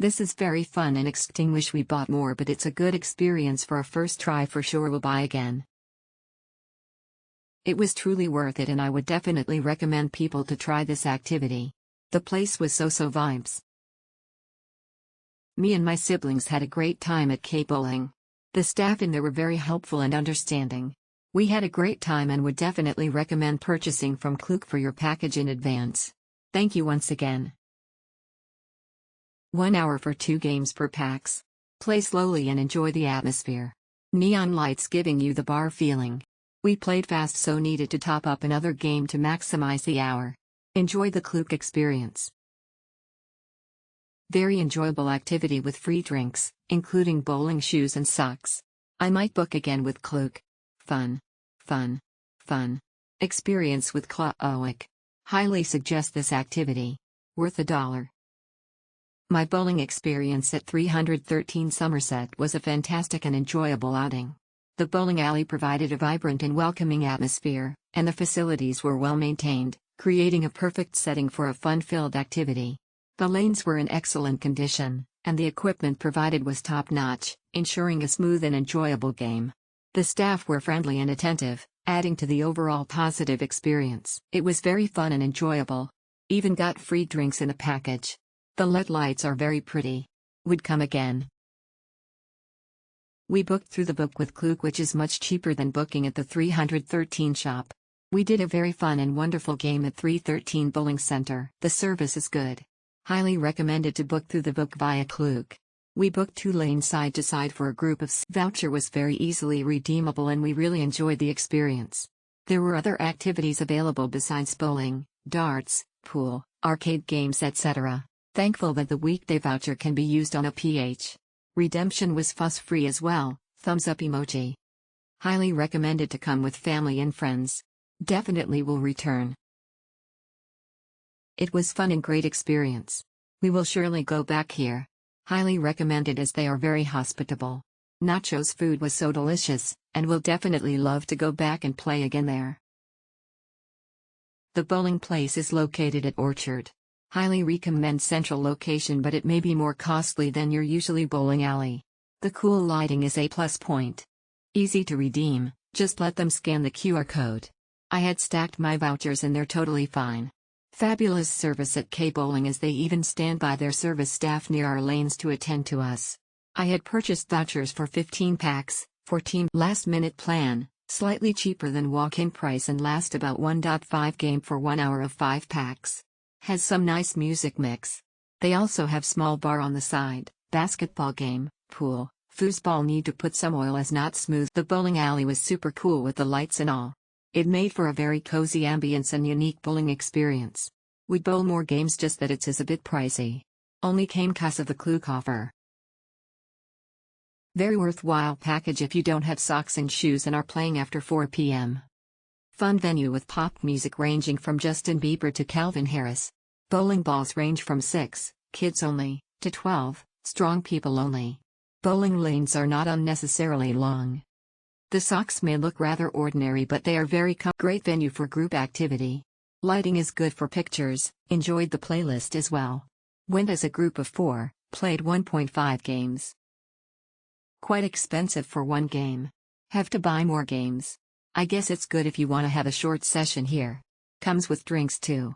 This is very fun and extinguish. We bought more, but it's a good experience for a first try for sure. We'll buy again. It was truly worth it and I would definitely recommend people to try this activity. The place was so vibes. Me and my siblings had a great time at K Bowling. The staff in there were very helpful and understanding. We had a great time and would definitely recommend purchasing from Klook for your package in advance. Thank you once again. 1 hour for 2 games per packs. Play slowly and enjoy the atmosphere. Neon lights giving you the bar feeling. We played fast so needed to top up another game to maximize the hour. Enjoy the Klook experience. Very enjoyable activity with free drinks, including bowling shoes and socks. I might book again with Klook. Fun. Fun. Fun. Experience with Klook. Highly suggest this activity. Worth $1. My bowling experience at 313 Somerset was a fantastic and enjoyable outing. The bowling alley provided a vibrant and welcoming atmosphere, and the facilities were well maintained, creating a perfect setting for a fun-filled activity. The lanes were in excellent condition, and the equipment provided was top-notch, ensuring a smooth and enjoyable game. The staff were friendly and attentive, adding to the overall positive experience. It was very fun and enjoyable. Even got free drinks in a package. The LED lights are very pretty. Would come again. We booked through the book with Klook, which is much cheaper than booking at the 313 shop. We did a very fun and wonderful game at 313 Bowling Center. The service is good. Highly recommended to book through the book via Klook. We booked 2 lanes side to side for a group of 6. Voucher was very easily redeemable and we really enjoyed the experience. There were other activities available besides bowling, darts, pool, arcade games, etc. Thankful that the weekday voucher can be used on a PH. Redemption was fuss-free as well, thumbs up emoji. Highly recommended to come with family and friends. Definitely will return. It was fun and great experience. We will surely go back here. Highly recommended as they are very hospitable. Nachos food was so delicious, and will definitely love to go back and play again there. The bowling place is located at Orchard. Highly recommend central location, but it may be more costly than your usually bowling alley. The cool lighting is a plus point. Easy to redeem, just let them scan the QR code. I had stacked my vouchers and they're totally fine. Fabulous service at K Bowling as they even stand by their service staff near our lanes to attend to us. I had purchased vouchers for 15 packs, 14 last-minute plan, slightly cheaper than walk-in price and last about 1.5 game for 1 hour of 5 packs. Has some nice music mix. They also have small bar on the side, basketball game, pool, foosball. Need to put some oil as not smooth. The bowling alley was super cool with the lights and all. It made for a very cozy ambience and unique bowling experience. Would bowl more games, just that it's a bit pricey. Only came 'cause of the Klook offer. Very worthwhile package if you don't have socks and shoes and are playing after 4 p.m. Fun venue with pop music ranging from Justin Bieber to Calvin Harris. Bowling balls range from 6, kids only, to 12, strong people only. Bowling lanes are not unnecessarily long. The socks may look rather ordinary, but they are very great venue for group activity. Lighting is good for pictures. Enjoyed the playlist as well. Went as a group of 4, played 1.5 games. Quite expensive for one game. Have to buy more games. I guess it's good if you want to have a short session here. Comes with drinks too.